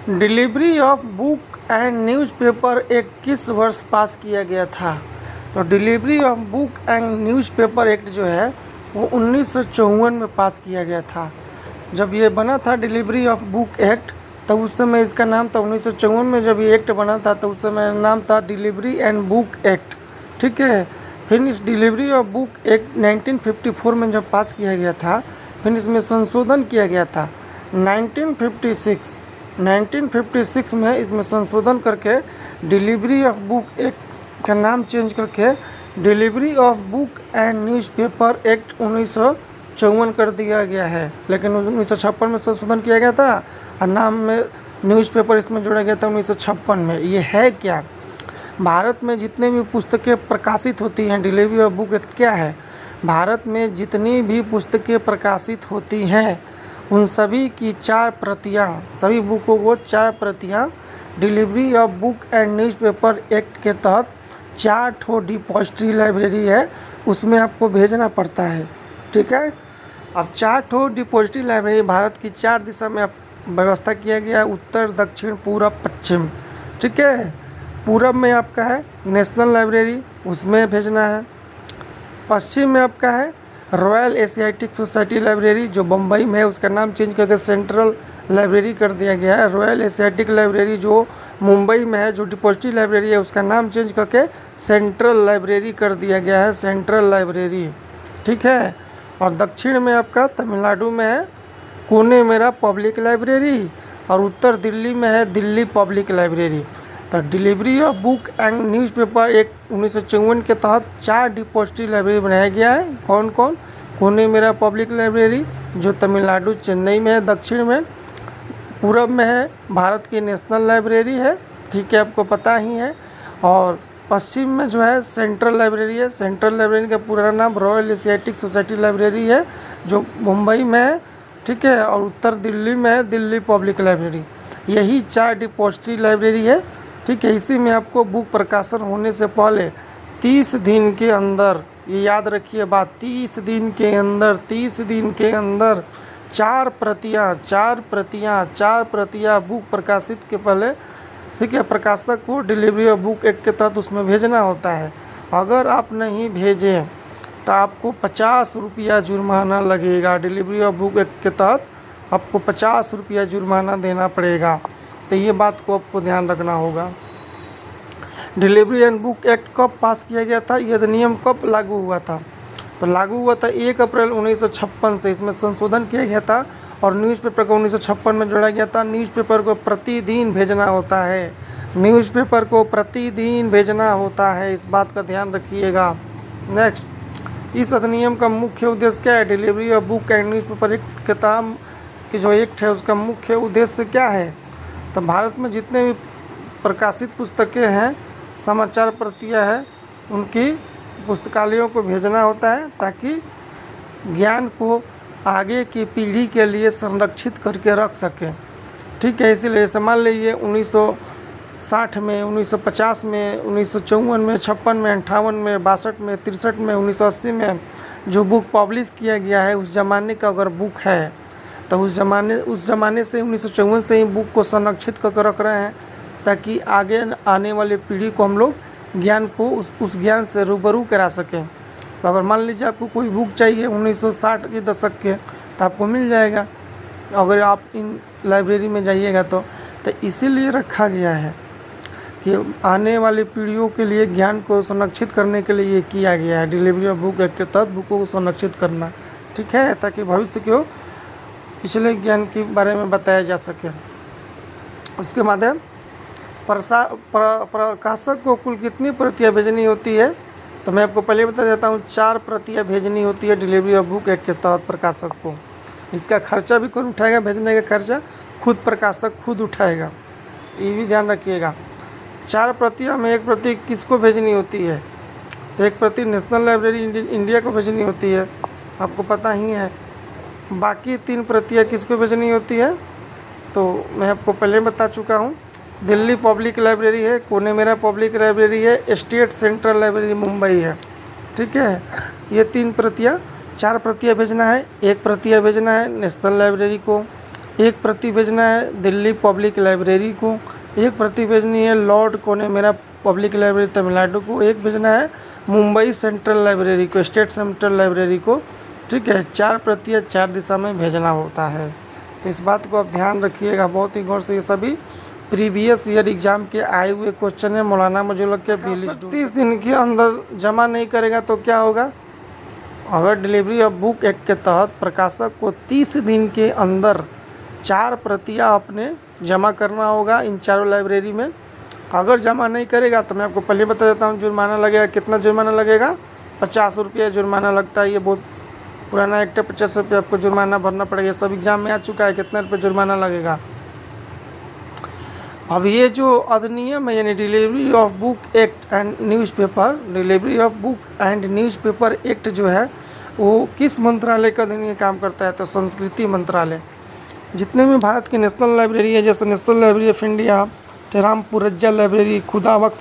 Delivery of book and newspaper act किस वर्ष पास किया गया था? तो delivery of book and newspaper act जो है वो 1954 में पास किया गया था। जब ये बना था डिलीवरी ऑफ बुक एक्ट, तब उस समय इसका नाम था 1954 में जब ये एक्ट बना था तो उस समय नाम था डिलीवरी एंड बुक एक्ट। ठीक है। फिर इस डिलीवरी ऑफ बुक एक्ट 1954 में जब पास किया गया था, फिर इसमें संशोधन किया गया था 1956 में इसमें संशोधन करके डिलीवरी ऑफ बुक एक्ट का नाम चेंज करके delivery of book and newspaper act 1954 कर दिया गया है। लेकिन 1956 में संशोधन किया गया था और नाम में न्यूज़पेपर इसमें जोड़ा गया था 1956 में। ये है क्या? भारत में जितने भी पुस्तकें प्रकाशित होती हैं, डिलीवरी ऑफ बुक एक्ट क्या है? भारत में जितनी भी पुस्तकें प्रकाशित होती हैं उन सभी की 4 प्रतियाँ, सभी बुकों को 4 प्रतियाँ delivery of book and newspaper act के तहत 4 ठो डिपॉजिटरी लाइब्रेरी है, उसमें आपको भेजना पड़ता है। ठीक है। अब 4 ठो डिपॉजिटरी लाइब्रेरी भारत की 4 दिशा में व्यवस्था किया गया है, उत्तर, दक्षिण, पूरब, पश्चिम। ठीक है। पूरब में आपका है नेशनल लाइब्रेरी, उसमें भेजना है। पश्चिम में आपका है रॉयल एशियाटिक सोसाइटी लाइब्रेरी जो बम्बई में है, उसका नाम चेंज करके सेंट्रल लाइब्रेरी कर दिया गया है। रॉयल एशियाटिक लाइब्रेरी जो मुंबई में है, जो डिपॉजिटरी लाइब्रेरी है, उसका नाम चेंज करके सेंट्रल लाइब्रेरी कर दिया गया है, सेंट्रल लाइब्रेरी। ठीक है। और दक्षिण में आपका तमिलनाडु में है पुणे मेरा पब्लिक लाइब्रेरी, और उत्तर दिल्ली में है दिल्ली पब्लिक लाइब्रेरी। तो delivery of book and newspaper act 1954 के तहत 4 डिपॉजिटरी लाइब्रेरी बनाया गया है। कौन कौन? पुणे मेरा पब्लिक लाइब्रेरी जो तमिलनाडु चेन्नई में है दक्षिण में। पूरब में है भारत की नेशनल लाइब्रेरी है, ठीक है, आपको पता ही है। और पश्चिम में जो है सेंट्रल लाइब्रेरी है। सेंट्रल लाइब्रेरी का पूरा नाम रॉयल एशियाटिक सोसाइटी लाइब्रेरी है जो मुंबई में है। ठीक है। और उत्तर दिल्ली में है दिल्ली पब्लिक लाइब्रेरी। यही 4 डिपॉजिटरी लाइब्रेरी है। ठीक है। इसी में आपको बुक प्रकाशन होने से पहले 30 दिन के अंदर, ये याद रखिए बात, 30 दिन के अंदर 4 प्रतियाँ बुक प्रकाशित के पहले, ठीक है, प्रकाशक को डिलीवरी ऑफ बुक एक्ट के तहत उसमें भेजना होता है। अगर आप नहीं भेजें तो आपको 50 रुपया जुर्माना लगेगा। डिलीवरी ऑफ बुक एक्ट के तहत आपको 50 रुपया जुर्माना देना पड़ेगा। तो ये बात को आपको ध्यान रखना होगा। डिलीवरी एंड बुक एक्ट कब पास किया गया था? यह अधिनियम कब लागू हुआ था? तो लागू हुआ था 1 अप्रैल 1956 से। इसमें संशोधन किया गया था और न्यूज़पेपर को 1956 में जोड़ा गया था। न्यूज़पेपर को प्रतिदिन भेजना होता है, न्यूज़पेपर को प्रतिदिन भेजना होता है, इस बात का ध्यान रखिएगा। नेक्स्ट, इस अधिनियम का मुख्य उद्देश्य क्या है? Delivery of book and newspaper act के तहत की जो एक्ट है उसका मुख्य उद्देश्य क्या है? तो भारत में जितने भी प्रकाशित पुस्तकें हैं, समाचार प्रतियां हैं, उनकी पुस्तकालयों को भेजना होता है ताकि ज्ञान को आगे की पीढ़ी के लिए संरक्षित करके रख सकें। ठीक है। इसीलिए मान लीजिए 1960 में, 1950 में, 1954 में, 56 में, 58 में, 62 में, 63 में, 1980 में जो बुक पब्लिश किया गया है उस ज़माने का अगर बुक है तो उस ज़माने से 1954 से ही बुक को संरक्षित करके रख रहे हैं ताकि आगे आने वाली पीढ़ी को हम लोग ज्ञान को उस ज्ञान से रूबरू करा सकें। तो अगर मान लीजिए आपको कोई बुक चाहिए 1960 के दशक के तो आपको मिल जाएगा अगर आप इन लाइब्रेरी में जाइएगा तो इसीलिए रखा गया है कि आने वाली पीढ़ियों के लिए ज्ञान को संरक्षित करने के लिए ये किया गया है, डिलीवरी ऑफ बुक एक्ट के तहत बुकों को संरक्षित करना। ठीक है। ताकि भविष्य के पिछले ज्ञान के बारे में बताया जा सके। उसके बाद है प्रकाशक को कुल कितनी प्रतियाँ भेजनी होती है? तो मैं आपको पहले बता देता हूँ, 4 प्रतियाँ भेजनी होती है डिलीवरी ऑफ बुक एक्ट के तहत प्रकाशक को। इसका खर्चा भी कौन उठाएगा? भेजने का खर्चा खुद प्रकाशक खुद उठाएगा, ये भी ध्यान रखिएगा। 4 प्रतियाँ में 1 प्रति किसको भेजनी होती है? तो 1 प्रति नेशनल लाइब्रेरी इंडिया को भेजनी होती है, आपको पता ही है। बाकी 3 प्रतियाँ किसको भेजनी होती है? तो मैं आपको पहले बता चुका हूँ, दिल्ली पब्लिक लाइब्रेरी है, पुणे मेरा पब्लिक लाइब्रेरी है, स्टेट सेंट्रल लाइब्रेरी मुंबई है। ठीक है। ये 3 प्रतियाँ, 4 प्रतियाँ भेजना है, 1 प्रतियाँ भेजना है नेशनल लाइब्रेरी को, एक प्रति भेजना है दिल्ली पब्लिक लाइब्रेरी को, एक प्रति भेजनी है लॉर्ड कोनेमेरा पब्लिक लाइब्रेरी तमिलनाडु को, एक भेजना है मुंबई सेंट्रल लाइब्रेरी को, स्टेट सेंट्रल लाइब्रेरी को। ठीक है, 4 प्रतियाँ 4 दिशा में भेजना होता है। तो इस बात को आप ध्यान रखिएगा बहुत ही गौर से। ये सभी प्रीवियस ईयर एग्जाम के आए हुए क्वेश्चन है मौलाना मजलक के 30 दिन के अंदर जमा नहीं करेगा तो क्या होगा? अगर डिलीवरी ऑफ बुक एक्ट के तहत प्रकाशक को 30 दिन के अंदर 4 प्रतियाँ अपने जमा करना होगा इन चारों लाइब्रेरी में। अगर जमा नहीं करेगा तो मैं आपको पहले बता देता हूँ जुर्माना लगेगा। कितना जुर्माना लगेगा? 50 रुपये जुर्माना लगता है। ये बहुत पुराना एक्ट है, 50 रुपये आपको जुर्माना भरना पड़ेगा। सब एग्जाम में आ चुका है। कितना रुपये जुर्माना लगेगा? अब ये जो अधिनियम है यानी delivery of book act and newspaper, delivery of book and newspaper act जो है वो किस मंत्रालय का अधिनियम काम करता है? तो संस्कृति मंत्रालय। जितने भी भारत की नेशनल लाइब्रेरी है, जैसे national library of India, Rampur Raza library, Khuda Bakhsh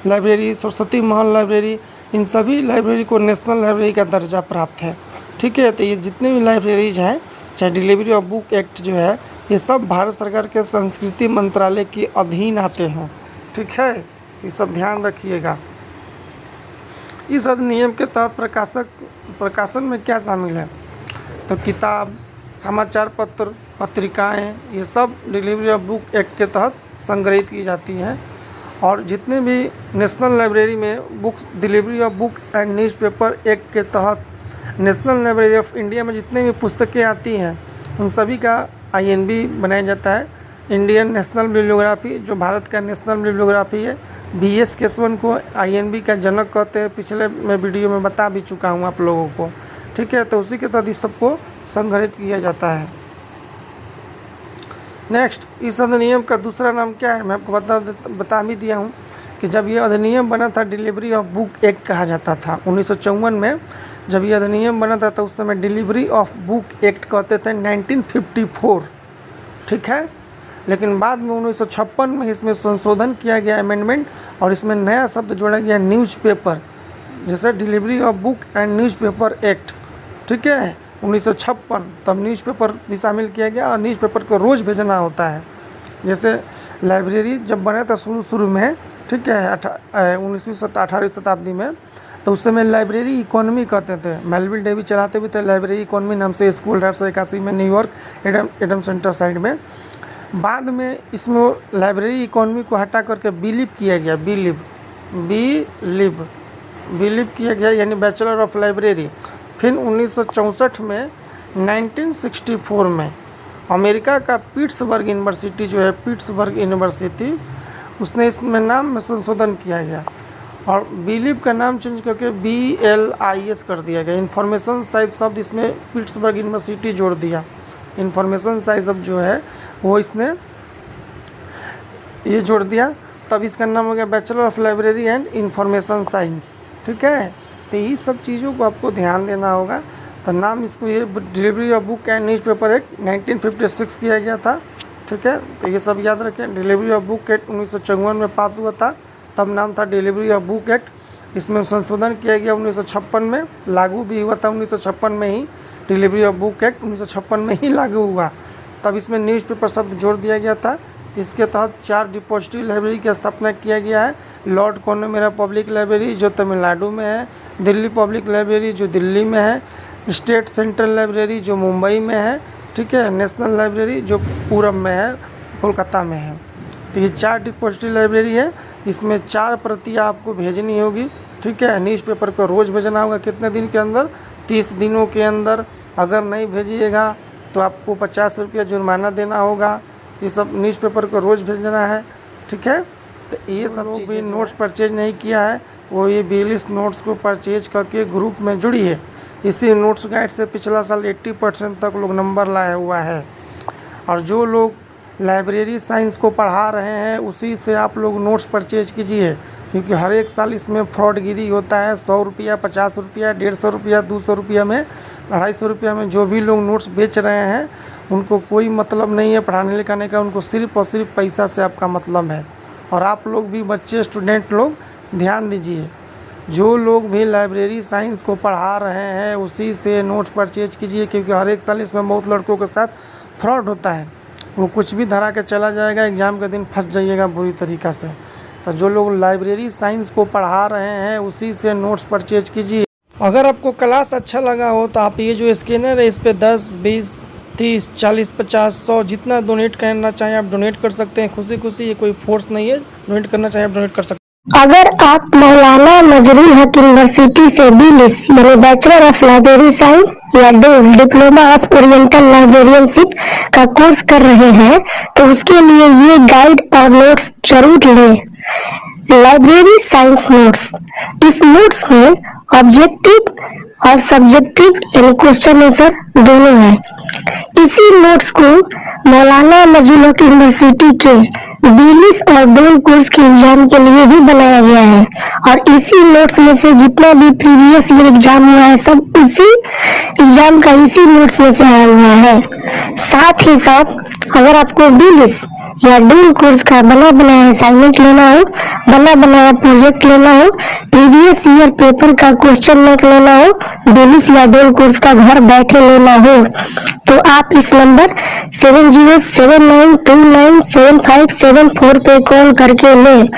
library, Saraswati Mahal library, इन सभी लाइब्रेरी को नेशनल लाइब्रेरी का दर्जा प्राप्त है। ठीक है, तो ये जितने भी लाइब्रेरीज हैं, चाहे डिलीवरी ऑफ बुक एक्ट जो है, ये सब भारत सरकार के संस्कृति मंत्रालय के अधीन आते हैं। ठीक है, ये सब ध्यान रखिएगा। इस अधिनियम के तहत प्रकाशन में क्या शामिल है? तो किताब, समाचार पत्र, पत्रिकाएं, ये सब डिलीवरी ऑफ बुक एक्ट के तहत संग्रहित की जाती हैं। और जितने भी नेशनल लाइब्रेरी में books delivery of book and newspaper act के तहत नेशनल लाइब्रेरी ऑफ इंडिया में जितने भी पुस्तकें आती हैं उन सभी का INB बनाया जाता है, इंडियन नेशनल बिब्लियोग्राफी, जो भारत का नेशनल बिब्लियोग्राफी है। BS केशवन को INB का जनक कहते हैं। पिछले मैं वीडियो में बता भी चुका हूँ आप लोगों को। ठीक है, तो उसी के तहत इस सबको संग्रहित किया जाता है। नेक्स्ट, इस अधिनियम का दूसरा नाम क्या है? मैं आपको बता भी दिया हूँ कि जब ये अधिनियम बना था डिलीवरी ऑफ बुक एक्ट कहा जाता था। 1954 में जब ये अधिनियम बना था तो उस समय डिलीवरी ऑफ बुक एक्ट कहते थे 1954। ठीक है, लेकिन बाद में 1956 में इसमें संशोधन किया गया, अमेंडमेंट, और इसमें नया शब्द जोड़ा गया न्यूज़पेपर, जैसे delivery of book and newspaper act. ठीक है, 1956 तब न्यूज़पेपर भी शामिल किया गया और न्यूज़पेपर को रोज़ भेजना होता है। जैसे लाइब्रेरी जब बना था शुरू में, ठीक है, 18वीं शताब्दी में, तो उस समय लाइब्रेरी इकोनॉमी कहते थे। मेलविल डेवी चलाते भी थे लाइब्रेरी इकोनॉमी नाम से स्कूल 1881 में न्यूयॉर्क एडम सेंटर साइड में। बाद में इसमें लाइब्रेरी इकोनॉमी को हटा करके बिलीव किया गया, बिलीव किया गया यानी बैचलर ऑफ लाइब्रेरी। फिर 1964 में 1964 में अमेरिका का पिट्सबर्ग यूनिवर्सिटी जो है, पिट्सबर्ग यूनिवर्सिटी, उसने इसमें नाम में संशोधन किया गया और बिलीव का नाम चेंज करके BLIS कर दिया गया। इंफॉर्मेशन साइंस शब्द इसमें पिट्सबर्ग यूनिवर्सिटी जोड़ दिया। इंफॉर्मेशन साइंस शब्द जो है वो इसने ये जोड़ दिया, तब इसका नाम हो गया bachelor of library and information science. ठीक है, तो ये सब चीज़ों को आपको ध्यान देना होगा। तो नाम इसको ये delivery of book and newspaper act 1956 किया गया था। ठीक है, तो ये सब याद रखें। डिलीवरी ऑफ बुक एक्ट 1954 में पास हुआ था, तब नाम था डिलीवरी ऑफ बुक एक्ट। इसमें संशोधन किया गया 1956 में, लागू भी हुआ था 1956 में ही। डिलीवरी ऑफ बुक एक्ट 1956 में ही लागू हुआ, तब इसमें न्यूज़पेपर शब्द जोड़ दिया गया था। इसके तहत 4 डिपोजिटरी लाइब्रेरी की स्थापना किया गया है। लॉर्ड कोनेमेरा पब्लिक लाइब्रेरी जो तमिलनाडु में है, दिल्ली पब्लिक लाइब्रेरी जो दिल्ली में है, स्टेट सेंट्रल लाइब्रेरी जो मुंबई में है, ठीक है, नेशनल लाइब्रेरी जो पूरब में है, कोलकाता में है। तो ये 4 डिपोजिटरी लाइब्रेरी है। इसमें 4 प्रतियाँ आपको भेजनी होगी। ठीक है, न्यूज़पेपर को रोज़ भेजना होगा। कितने दिन के अंदर? 30 दिनों के अंदर। अगर नहीं भेजिएगा तो आपको 50 रुपया जुर्माना देना होगा। ये सब न्यूज़पेपर को रोज़ भेजना है। ठीक है, तो ये सब लोग भी नोट्स परचेज नहीं किया है वो ये 42 नोट्स को परचेज करके ग्रुप में जुड़ी है। इसी नोट्स गाइड से पिछला साल 80% तक लोग नंबर लाया हुआ है। और जो लोग लाइब्रेरी साइंस को पढ़ा रहे हैं उसी से आप लोग नोट्स परचेज कीजिए, क्योंकि हर एक साल इसमें फ्रॉडगिरी होता है। 100 रुपया, 50 रुपया, 150 रुपया, 200 रुपया में, 250 रुपया में जो भी लोग नोट्स बेच रहे हैं उनको कोई मतलब नहीं है पढ़ाने लिखाने का, उनको सिर्फ और सिर्फ पैसा से आपका मतलब है। और आप लोग भी बच्चे स्टूडेंट लोग ध्यान दीजिए, जो लोग भी लाइब्रेरी साइंस को पढ़ा रहे हैं उसी से नोट्स परचेज कीजिए, क्योंकि हर एक साल इसमें बहुत लड़कों के साथ फ्रॉड होता है, वो कुछ भी धरा के चला जाएगा, एग्ज़ाम के दिन फंस जाइएगा बुरी तरीक़ा से। तो जो लोग लाइब्रेरी साइंस को पढ़ा रहे हैं उसी से नोट्स परचेज कीजिए। अगर आपको क्लास अच्छा लगा हो तो आप ये जो स्कैनर है इस पर 10, 20, 30, 40, 50, 100 जितना डोनेट करना चाहें आप डोनेट कर सकते हैं खुशी खुशी। ये कोई फोर्स नहीं है, डोनेट करना चाहें आप डोनेट कर सकते हैं। अगर आप मौलाना मजरूल हक यूनिवर्सिटी से BLIS यानी बैचलर ऑफ लाइब्रेरी साइंस या DOL diploma of oriental librarianship का कोर्स कर रहे हैं तो उसके लिए ये गाइड और नोट्स जरूर लें। लाइब्रेरी साइंस नोट्स, इस नोट्स में ऑब्जेक्टिव और सब्जेक्टिव यानी क्वेश्चन आंसर दोनों है। इसी नोट्स को मौलाना मजरूल हक यूनिवर्सिटी के BLIS और DOL कोर्स के एग्जाम के लिए भी बनाया गया है और इसी नोट्स में से जितना भी प्रीवियस ईयर एग्जाम हुआ है सब उसी एग्जाम का इसी नोट्स में से आया हुआ है। साथ ही साथ अगर आपको BLIS या DOL कोर्स का बना बनाया असाइनमेंट लेना हो, बना बनाया प्रोजेक्ट लेना हो, प्रीवियस ईयर पेपर का क्वेश्चन बैंक लेना हो, BLIS या DOL कोर्स का घर बैठे लेना हो तो आप इस नंबर 7079297574 पे कॉल करके लें।